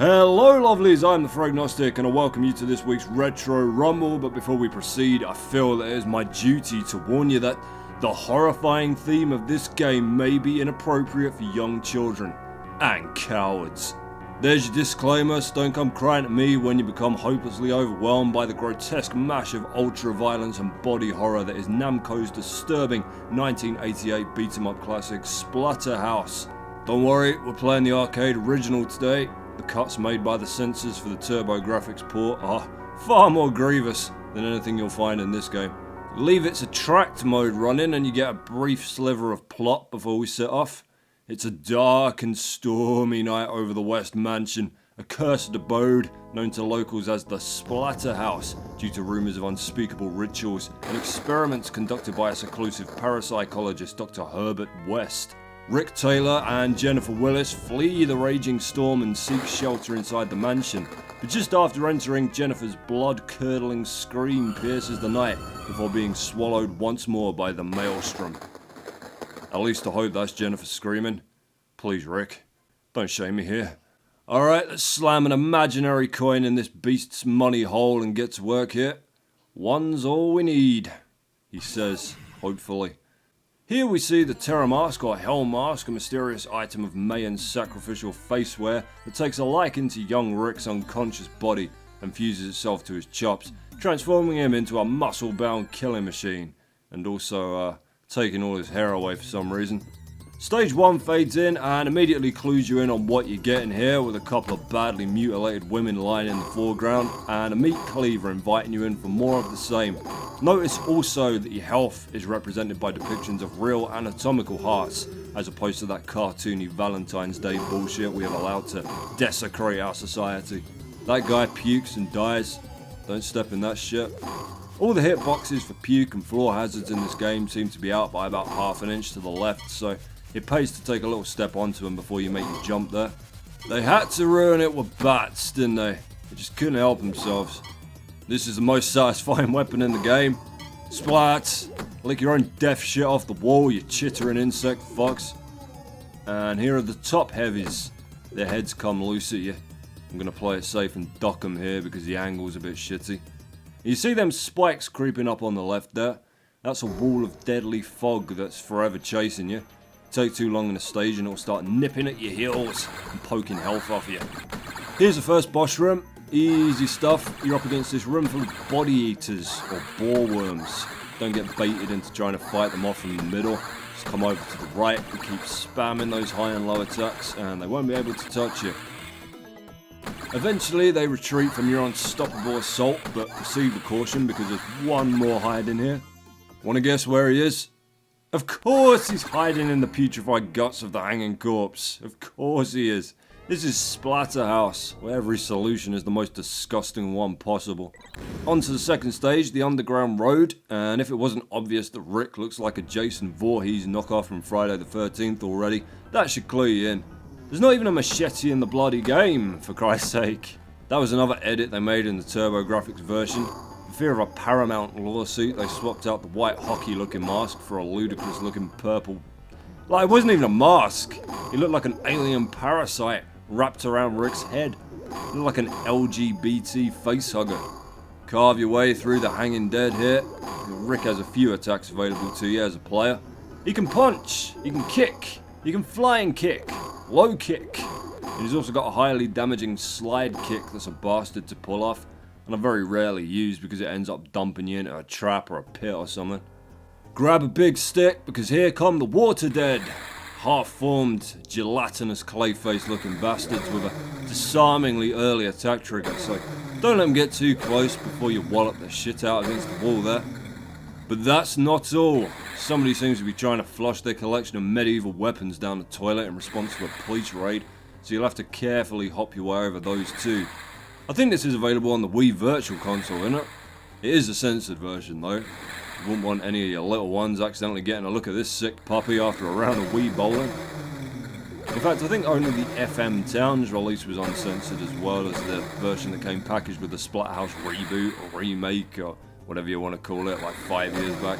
Hello lovelies, I'm the Fragnostic and I welcome you to this week's Retro Rumble, but before we proceed, I feel that it is my duty to warn you that the horrifying theme of this game may be inappropriate for young children and cowards. There's your disclaimer, so don't come crying at me when you become hopelessly overwhelmed by the grotesque mash of ultra-violence and body horror that is Namco's disturbing 1988 beat-em-up classic Splatterhouse. Don't worry, we're playing the arcade original today. The cuts made by the censors for the TurboGrafx port are far more grievous than anything you'll find in this game. Leave its attract mode running and you get a brief sliver of plot before we set off. It's a dark and stormy night over the West Mansion, a cursed abode known to locals as the Splatterhouse due to rumours of unspeakable rituals and experiments conducted by a seclusive parapsychologist, Dr. Herbert West. Rick Taylor and Jennifer Willis flee the raging storm and seek shelter inside the mansion, but just after entering, Jennifer's blood-curdling scream pierces the night before being swallowed once more by the maelstrom. At least I hope that's Jennifer screaming. Please, Rick, don't shame me here. Alright, let's slam an imaginary coin in this beast's money hole and get to work here. One's all we need, he says, hopefully. Here we see the Terror Mask or Hell Mask, a mysterious item of Mayan sacrificial faceware that takes a liking to young Rick's unconscious body and fuses itself to his chops, transforming him into a muscle-bound killing machine, and also taking all his hair away for some reason. Stage 1 fades in and immediately clues you in on what you're getting here, with a couple of badly mutilated women lying in the foreground and a meat cleaver inviting you in for more of the same. Notice also that your health is represented by depictions of real anatomical hearts, as opposed to that cartoony Valentine's Day bullshit we have allowed to desecrate our society. That guy pukes and dies. Don't step in that shit. All the hitboxes for puke and floor hazards in this game seem to be out by about half an inch to the left, so it pays to take a little step onto them before you make your jump there. They had to ruin it with bats, didn't they? They just couldn't help themselves. This is the most satisfying weapon in the game. Splat! Lick your own deaf shit off the wall, you chittering insect fucks. And here are the top heavies. Their heads come loose at you. I'm gonna play it safe and duck them here because the angle's a bit shitty. You see them spikes creeping up on the left there? That's a wall of deadly fog that's forever chasing you. Take too long in a stage and it'll start nipping at your heels and poking health off you. Here's the first boss room. Easy stuff. You're up against this room full of body eaters or boar worms. Don't get baited into trying to fight them off from the middle. Just come over to the right and keep spamming those high and low attacks and they won't be able to touch you. Eventually they retreat from your unstoppable assault, but proceed with caution because there's one more hiding here. Wanna guess where he is? Of course he's hiding in the putrefied guts of the hanging corpse. Of course he is. This is Splatterhouse, where every solution is the most disgusting one possible. On to the second stage, the underground road, and if it wasn't obvious that Rick looks like a Jason Voorhees knockoff from Friday the 13th already, that should clue you in. There's not even a machete in the bloody game, for Christ's sake. That was another edit they made in the TurboGrafx version. For fear of a Paramount lawsuit, they swapped out the white hockey-looking mask for a ludicrous-looking purple... Like, it wasn't even a mask. It looked like an alien parasite wrapped around Rick's head. It looked like an LGBT facehugger. Carve your way through the hanging dead here. Rick has a few attacks available to you as a player. He can punch, he can kick, he can flying kick, low kick. And he's also got a highly damaging slide kick that's a bastard to pull off, and I very rarely use because it ends up dumping you into a trap or a pit or something. Grab a big stick because here come the water dead. Half-formed, gelatinous clay-face looking bastards with a disarmingly early attack trigger, so don't let them get too close before you wallop the shit out against the wall there. But that's not all. Somebody seems to be trying to flush their collection of medieval weapons down the toilet in response to a police raid, so you'll have to carefully hop your way over those too. I think this is available on the Wii Virtual Console, isn't it? It is a censored version though. You wouldn't want any of your little ones accidentally getting a look at this sick puppy after a round of Wii bowling. In fact, I think only the FM Towns release was uncensored, as well as the version that came packaged with the Splatterhouse reboot or remake or whatever you want to call it, like 5 years back.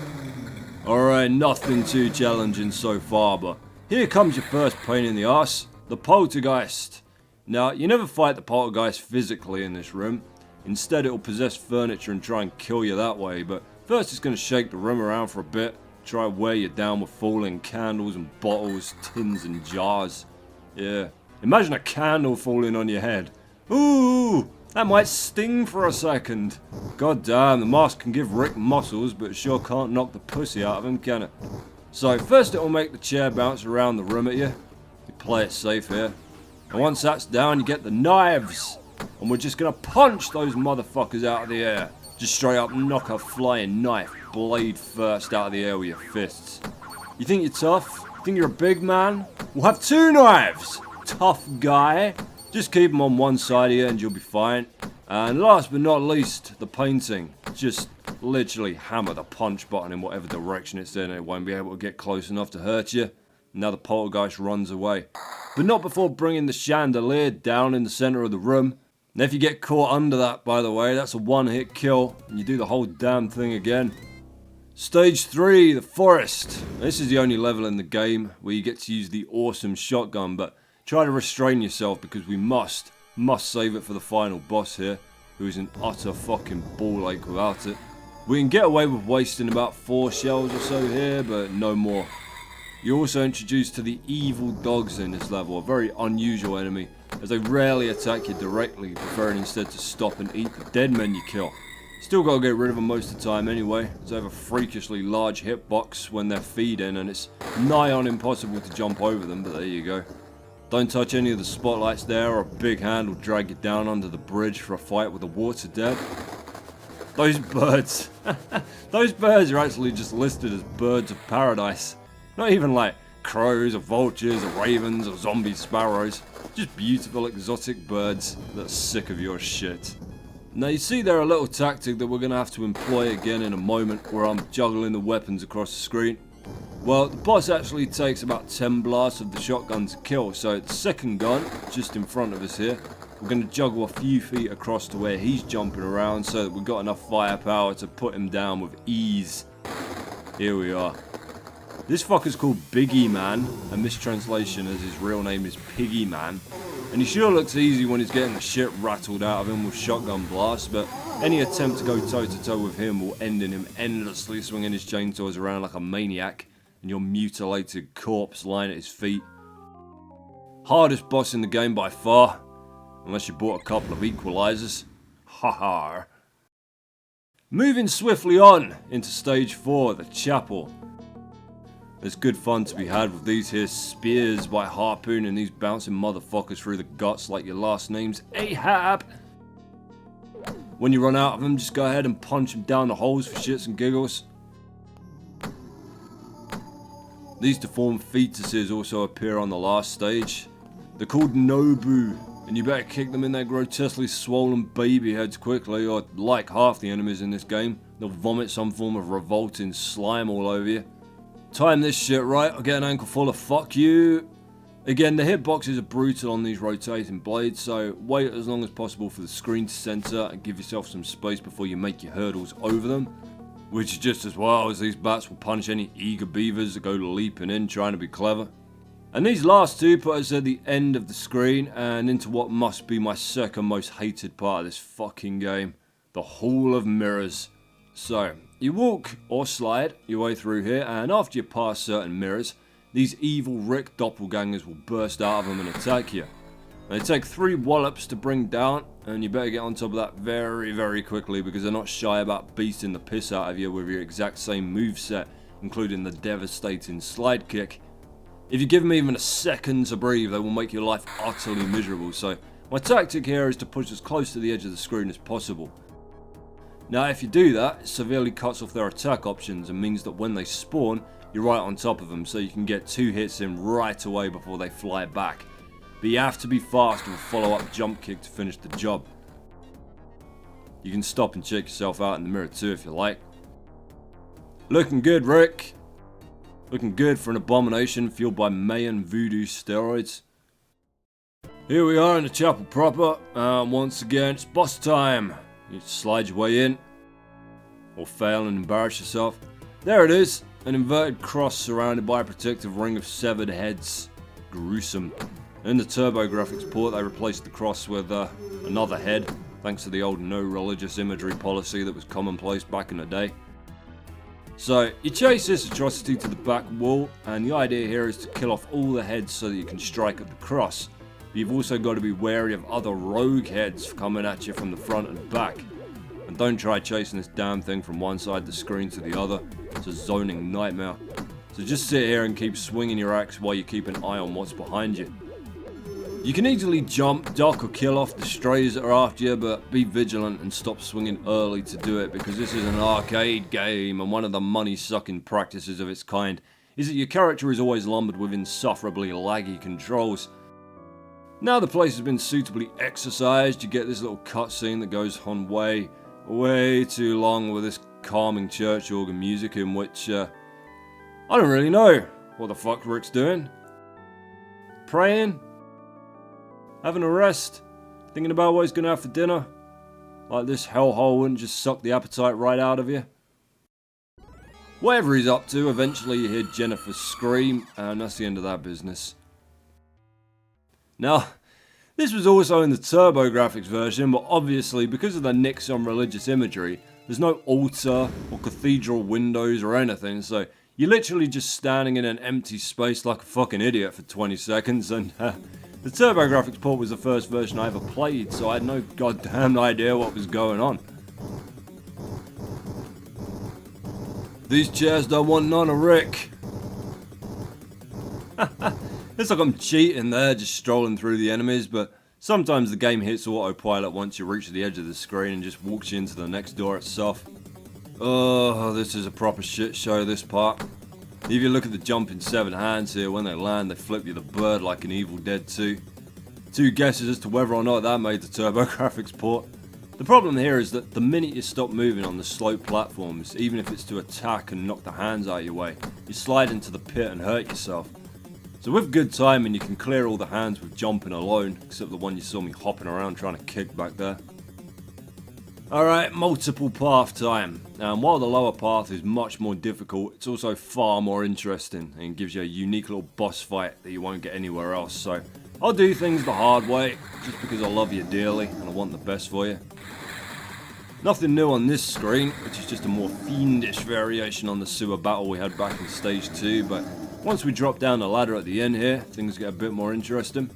Alright, nothing too challenging so far, but here comes your first pain in the arse, the poltergeist. Now, you never fight the poltergeist physically in this room. Instead, it'll possess furniture and try and kill you that way, but first it's going to shake the room around for a bit, try to wear you down with falling candles and bottles, tins and jars. Yeah, imagine a candle falling on your head. Ooh, that might sting for a second. God damn, the mask can give Rick muscles, but it sure can't knock the pussy out of him, can it? So first it'll make the chair bounce around the room at you. You play it safe here. And once that's down, you get the knives. And we're just gonna punch those motherfuckers out of the air. Just straight up knock a flying knife, blade first, out of the air with your fists. You think you're tough? You think you're a big man? We'll have 2 knives! Tough guy. Just keep them on one side here and you'll be fine. And last but not least, the painting. Just literally hammer the punch button in whatever direction it's in and it won't be able to get close enough to hurt you. Now the poltergeist runs away. But not before bringing the chandelier down in the center of the room. And if you get caught under that, by the way, that's a one-hit kill, and you do the whole damn thing again. Stage 3, the forest. This is the only level in the game where you get to use the awesome shotgun, but try to restrain yourself because we must save it for the final boss here, who is an utter fucking ball ache without it. We can get away with wasting about 4 shells or so here, but no more. You're also introduced to the evil dogs in this level, a very unusual enemy, as they rarely attack you directly, preferring instead to stop and eat the dead men you kill. Still gotta get rid of them most of the time anyway, as they have a freakishly large hitbox when they're feeding, and it's nigh on impossible to jump over them, but there you go. Don't touch any of the spotlights there, or a big hand will drag you down under the bridge for a fight with the water dead. Those birds. Those birds are actually just listed as birds of paradise. Not even like crows or vultures or ravens or zombie sparrows. Just beautiful exotic birds that are sick of your shit. Now you see there a little tactic that we're going to have to employ again in a moment where I'm juggling the weapons across the screen. Well, the boss actually takes about 10 blasts of the shotgun to kill, so the second gun, just in front of us here, we're going to juggle a few feet across to where he's jumping around so that we've got enough firepower to put him down with ease. Here we are. This fucker's called Biggie Man, a mistranslation as his real name is Piggy Man. And he sure looks easy when he's getting the shit rattled out of him with shotgun blasts, but any attempt to go toe to toe with him will end in him endlessly swinging his chainsaws around like a maniac, and your mutilated corpse lying at his feet. Hardest boss in the game by far, unless you bought a couple of equalizers. Haha. Moving swiftly on into stage 4, the chapel. There's good fun to be had with these here spears by harpooning these bouncing motherfuckers through the guts like your last name's Ahab. When you run out of them, just go ahead and punch them down the holes for shits and giggles. These deformed fetuses also appear on the last stage. They're called Nobu, and you better kick them in their grotesquely swollen baby heads quickly, or like half the enemies in this game, they'll vomit some form of revolting slime all over you. Time this shit right, I'll get an ankle full of fuck you. Again, the hitboxes are brutal on these rotating blades, so wait as long as possible for the screen to center and give yourself some space before you make your hurdles over them. Which is just as well, as these bats will punch any eager beavers that go leaping in trying to be clever. And these last two put us at the end of the screen and into what must be my second most hated part of this fucking game, the Hall of Mirrors. So, you walk or slide your way through here, and after you pass certain mirrors, these evil Rick doppelgangers will burst out of them and attack you. They take 3 wallops to bring down, and you better get on top of that very, very quickly because they're not shy about beating the piss out of you with your exact same moveset, including the devastating slide kick. If you give them even a second to breathe, they will make your life utterly miserable, so my tactic here is to push as close to the edge of the screen as possible. Now if you do that, it severely cuts off their attack options and means that when they spawn, you're right on top of them, so you can get 2 hits in right away before they fly back. But you have to be fast with a follow-up jump kick to finish the job. You can stop and check yourself out in the mirror too if you like. Looking good, Rick. Looking good for an abomination fueled by Mayan voodoo steroids. Here we are in the chapel proper, and once again it's boss time. You slide your way in, or fail and embarrass yourself. There it is, an inverted cross surrounded by a protective ring of severed heads. Gruesome. In the TurboGrafx port, they replaced the cross with another head, thanks to the old no religious imagery policy that was commonplace back in the day. So, you chase this atrocity to the back wall, and the idea here is to kill off all the heads so that you can strike at the cross. But you've also got to be wary of other rogue heads coming at you from the front and back. And don't try chasing this damn thing from one side of the screen to the other. It's a zoning nightmare. So just sit here and keep swinging your axe while you keep an eye on what's behind you. You can easily jump, duck or kill off the strays that are after you, but be vigilant and stop swinging early to do it, because this is an arcade game, and one of the money-sucking practices of its kind is that your character is always lumbered with insufferably laggy controls. Now the place has been suitably exercised, you get this little cutscene that goes on way too long with this calming church organ music in which, I don't really know what the fuck Rick's doing. Praying? Having a rest? Thinking about what he's gonna have for dinner? Like this hellhole wouldn't just suck the appetite right out of you? Whatever he's up to, eventually you hear Jennifer scream, and that's the end of that business. Now, this was also in the TurboGrafx version, but obviously because of the nix on religious imagery, there's no altar or cathedral windows or anything, so you're literally just standing in an empty space like a fucking idiot for 20 seconds, and the TurboGrafx port was the first version I ever played, so I had no goddamn idea what was going on. These chairs don't want none of Rick. It's like I'm cheating there, just strolling through the enemies, but sometimes the game hits autopilot once you reach the edge of the screen and just walks you into the next door itself. Oh, this is a proper shit show, this part. If you look at the jumping 7 hands here, when they land they flip you the bird like an Evil Dead 2. Two guesses as to whether or not that made the TurboGrafx port. The problem here is that the minute you stop moving on the slope platforms, even if it's to attack and knock the hands out of your way, you slide into the pit and hurt yourself. So with good timing you can clear all the hands with jumping alone, except the one you saw me hopping around trying to kick back there. Alright, multiple path time. And while the lower path is much more difficult, it's also far more interesting and gives you a unique little boss fight that you won't get anywhere else. So I'll do things the hard way, just because I love you dearly and I want the best for you. Nothing new on this screen, which is just a more fiendish variation on the sewer battle we had back in stage 2, but once we drop down the ladder at the end here, things get a bit more interesting.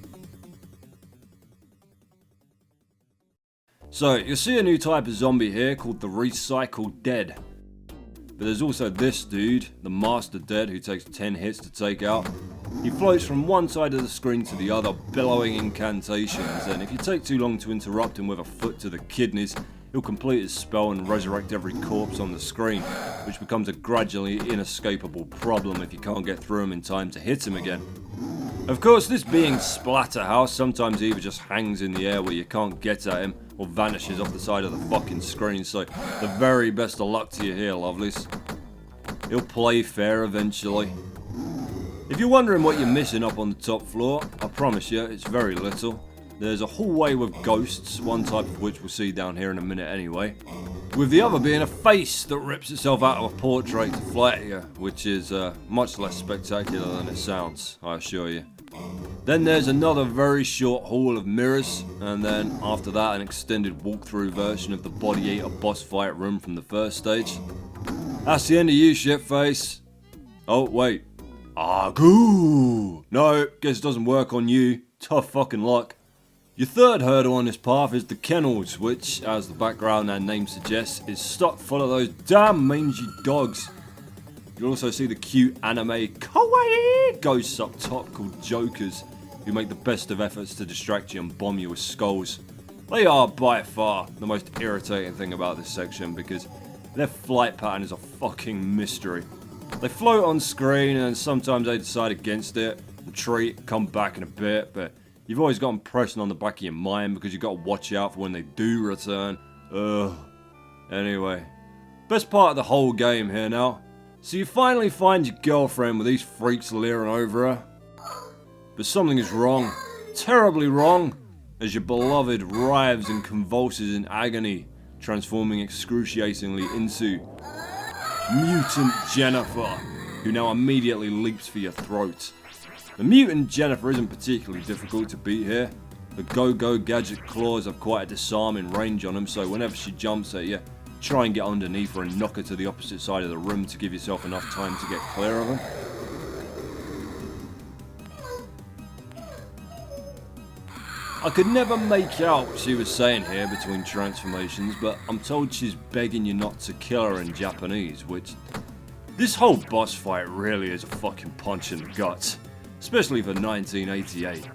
So, you'll see a new type of zombie here called the Recycled Dead. But there's also this dude, the Master Dead, who takes 10 hits to take out. He floats from one side of the screen to the other, bellowing incantations, and if you take too long to interrupt him with a foot to the kidneys, he'll complete his spell and resurrect every corpse on the screen, which becomes a gradually inescapable problem if you can't get through him in time to hit him again. Of course, this being Splatterhouse, sometimes he either just hangs in the air where you can't get at him, or vanishes off the side of the fucking screen, so the very best of luck to you here, lovelies. He'll play fair eventually. If you're wondering what you're missing up on the top floor, I promise you, it's very little. There's a hallway with ghosts, one type of which we'll see down here in a minute anyway, with the other being a face that rips itself out of a portrait to fly at you, which is much less spectacular than it sounds, I assure you. Then there's another very short hall of mirrors, and then after that an extended walkthrough version of the Body Eater boss fight room from the first stage. That's the end of you, shitface. Oh, wait. Agoo! No, guess it doesn't work on you. Tough fucking luck. Your third hurdle on this path is the kennels, which, as the background and name suggests, is stuck full of those damn mangy dogs. You'll also see the cute anime kawaii ghosts up top called Jokers, who make the best of efforts to distract you and bomb you with skulls. They are by far the most irritating thing about this section because their flight pattern is a fucking mystery. They float on screen and sometimes they decide against it, retreat, come back in a bit, but you've always got them pressing on the back of your mind because you've got to watch out for when they do return. Ugh. Anyway, best part of the whole game here now. So you finally find your girlfriend with these freaks leering over her. But something is wrong. Terribly wrong. As your beloved writhes and convulses in agony, transforming excruciatingly into Mutant Jennifer, who now immediately leaps for your throat. The mutant Jennifer isn't particularly difficult to beat here. The go-go gadget claws have quite a disarming range on them, so whenever she jumps at you, try and get underneath her and knock her to the opposite side of the room to give yourself enough time to get clear of them. I could never make out what she was saying here between transformations, but I'm told she's begging you not to kill her in Japanese, which... This whole boss fight really is a fucking punch in the guts, especially for 1988.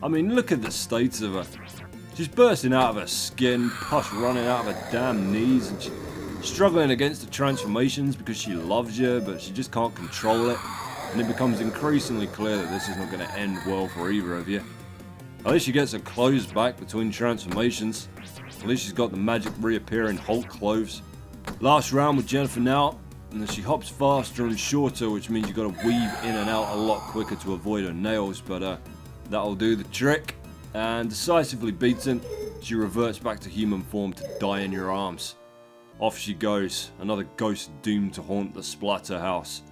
I mean, look at the state of her. She's bursting out of her skin, pus running out of her damn knees, and she's struggling against the transformations because she loves you, but she just can't control it. And it becomes increasingly clear that this is not going to end well for either of you. At least she gets her clothes back between transformations. At least she's got the magic reappearing Hulk clothes. Last round with Jennifer now, and then she hops faster and shorter, which means you've got to weave in and out a lot quicker to avoid her nails, but that'll do the trick. And decisively beaten, she reverts back to human form to die in your arms. Off she goes, another ghost doomed to haunt the Splatterhouse.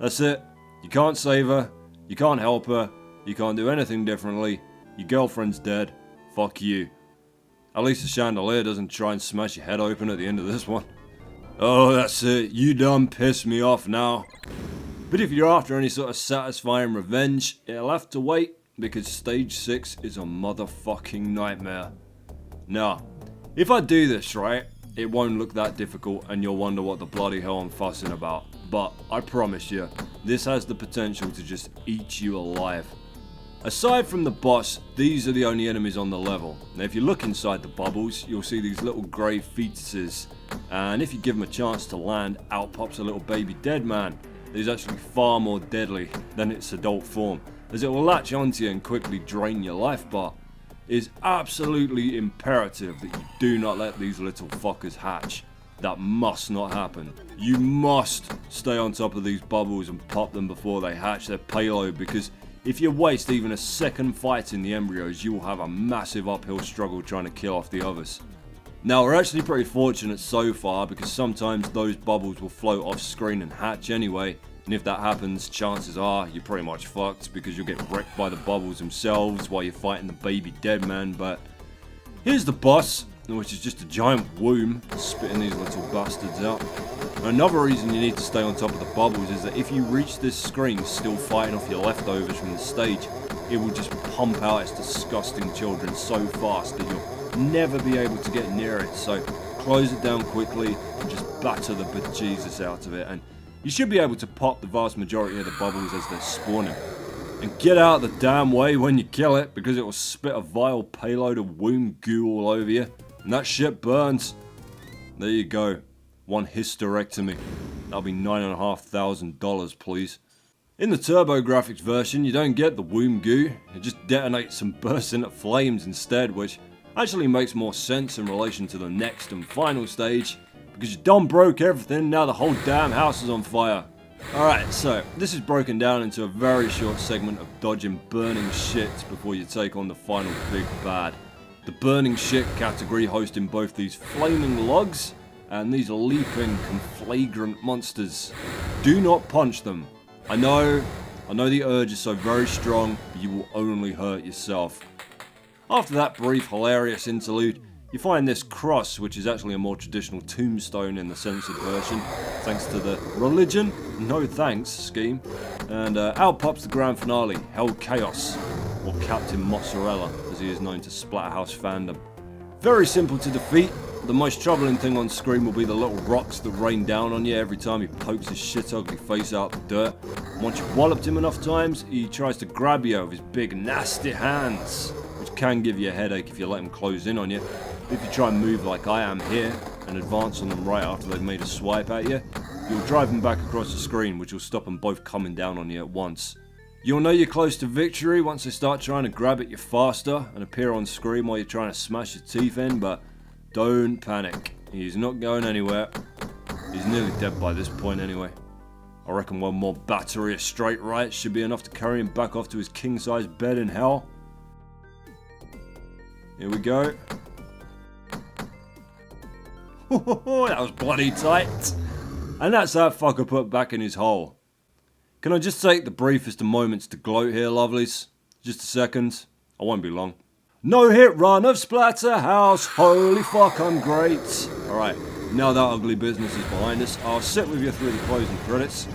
That's it. You can't save her, you can't help her, you can't do anything differently. Your girlfriend's dead. Fuck you. At least the chandelier doesn't try and smash your head open at the end of this one. Oh, that's it. You done pissed me off now. But if you're after any sort of satisfying revenge, it'll have to wait, because stage 6 is a motherfucking nightmare. Now, if I do this right, it won't look that difficult and you'll wonder what the bloody hell I'm fussing about. But I promise you, this has the potential to just eat you alive. Aside from the boss, these are the only enemies on the level. Now if you look inside the bubbles, you'll see these little grey fetuses, and if you give them a chance to land, out pops a little baby dead man that is actually far more deadly than its adult form, as it will latch onto you and quickly drain your life bar. It is absolutely imperative that you do not let these little fuckers hatch. That must not happen. You must stay on top of these bubbles and pop them before they hatch their payload, because if you waste even a second fighting the embryos, you will have a massive uphill struggle trying to kill off the others. Now we're actually pretty fortunate so far, because sometimes those bubbles will float off screen and hatch anyway, and if that happens, chances are you're pretty much fucked, because you'll get wrecked by the bubbles themselves while you're fighting the baby dead man. But here's the boss, which is just a giant womb spitting these little bastards out. Another reason you need to stay on top of the bubbles is that if you reach this screen still fighting off your leftovers from the stage, it will just pump out its disgusting children so fast that you'll never be able to get near it. So close it down quickly and just batter the bejesus out of it, and you should be able to pop the vast majority of the bubbles as they're spawning. And get out of the damn way when you kill it, because it will spit a vile payload of womb goo all over you. And that shit burns. There you go. One hysterectomy. That'll be $9,500, please. In the TurboGrafx version, you don't get the womb goo. It just detonates and bursts into flames instead, which actually makes more sense in relation to the next and final stage, because you done broke everything, now the whole damn house is on fire. Alright, so this is broken down into a very short segment of dodging burning shit before you take on the final big bad. The burning shit category hosting both these flaming logs and these leaping, conflagrant monsters. Do not punch them. I know the urge is so very strong, but you will only hurt yourself. After that brief, hilarious interlude, you find this cross, which is actually a more traditional tombstone in the censored version, thanks to the religion, no thanks scheme. And out pops the grand finale, Hell Chaos, or Captain Mozzarella, as he is known to Splatterhouse fandom. Very simple to defeat. The most troubling thing on screen will be the little rocks that rain down on you every time he pokes his shit ugly face out the dirt. Once you've walloped him enough times, he tries to grab you with his big nasty hands, which can give you a headache if you let him close in on you. If you try and move like I am here, and advance on them right after they've made a swipe at you, you'll drive them back across the screen, which will stop them both coming down on you at once. You'll know you're close to victory once they start trying to grab at you faster and appear on screen while you're trying to smash your teeth in, but don't panic. He's not going anywhere. He's nearly dead by this point anyway. I reckon one more battery of straight rights should be enough to carry him back off to his king-size bed in hell. Here we go. That was bloody tight. And that's that fucker put back in his hole. Can I just take the briefest of moments to gloat here, lovelies? Just a second. I won't be long. No hit run of Splatterhouse. Holy fuck, I'm great. Alright, now that ugly business is behind us, I'll sit with you through the closing credits.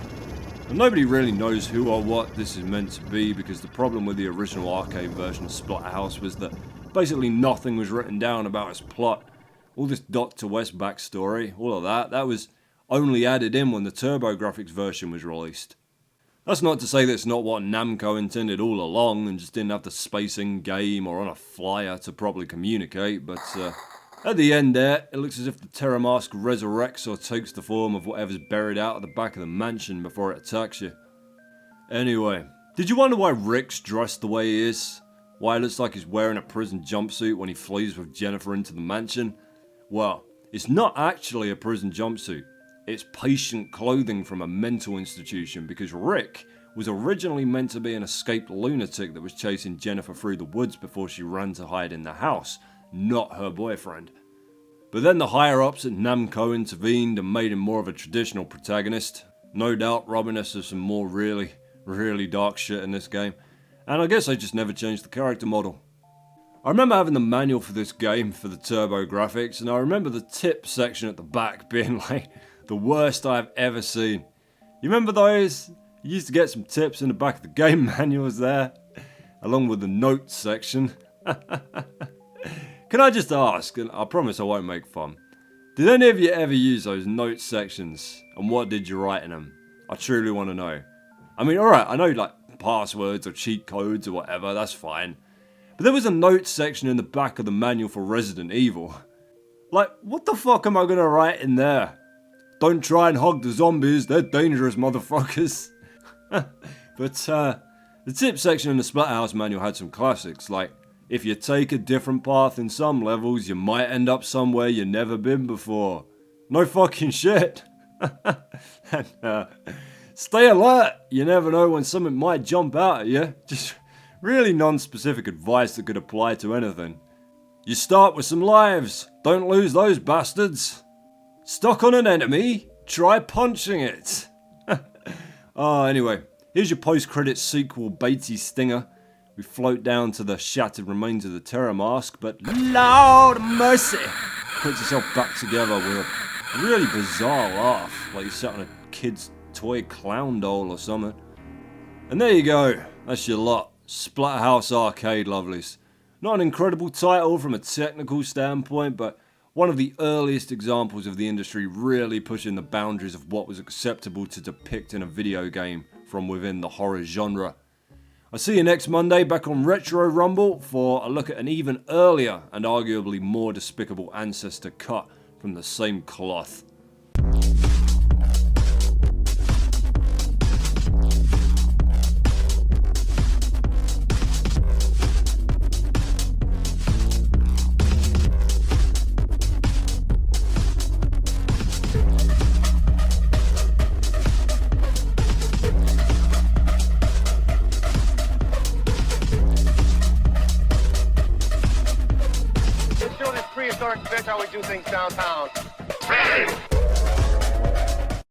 And nobody really knows who or what this is meant to be, because the problem with the original arcade version of Splatterhouse was that basically nothing was written down about its plot. All this Dr. West backstory, all of that was only added in when the TurboGrafx version was released. That's not to say that's not what Namco intended all along and just didn't have the space in game or on a flyer to properly communicate, but at the end there, it looks as if the Terror Mask resurrects or takes the form of whatever's buried out at the back of the mansion before it attacks you. Anyway, did you wonder why Rick's dressed the way he is? Why it looks like he's wearing a prison jumpsuit when he flees with Jennifer into the mansion? Well, it's not actually a prison jumpsuit. It's patient clothing from a mental institution, because Rick was originally meant to be an escaped lunatic that was chasing Jennifer through the woods before she ran to hide in the house, not her boyfriend. But then the higher-ups at Namco intervened and made him more of a traditional protagonist, no doubt robbing us of some more really dark shit in this game, and I guess they just never changed the character model. I remember having the manual for this game for the TurboGrafx, and I remember the tip section at the back being like the worst I've ever seen. You remember those? You used to get some tips in the back of the game manuals there, along with the notes section. Can I just ask, and I promise I won't make fun, did any of you ever use those notes sections, and what did you write in them? I truly want to know. I mean, alright, I know like passwords or cheat codes or whatever, that's fine. But there was a notes section in the back of the manual for Resident Evil. Like, what the fuck am I gonna write in there? Don't try and hog the zombies, they're dangerous motherfuckers. But the tip section in the Splatterhouse manual had some classics, like, if you take a different path in some levels, you might end up somewhere you've never been before. No fucking shit. And, stay alert, you never know when something might jump out at you. Just really non-specific advice that could apply to anything. You start with some lives, don't lose those bastards. Stuck on an enemy? Try punching it. Anyway, here's your post-credits sequel Batey stinger. We float down to the shattered remains of the Terror Mask, but Lord mercy, puts itself back together with a really bizarre laugh, like you sat on a kid's toy clown doll or something. And there you go, that's your lot. Splatterhouse Arcade, lovelies. Not an incredible title from a technical standpoint, but one of the earliest examples of the industry really pushing the boundaries of what was acceptable to depict in a video game from within the horror genre. I'll see you next Monday back on Retro Rumble for a look at an even earlier and arguably more despicable ancestor cut from the same cloth. Prehistoric bitch, how we do things downtown.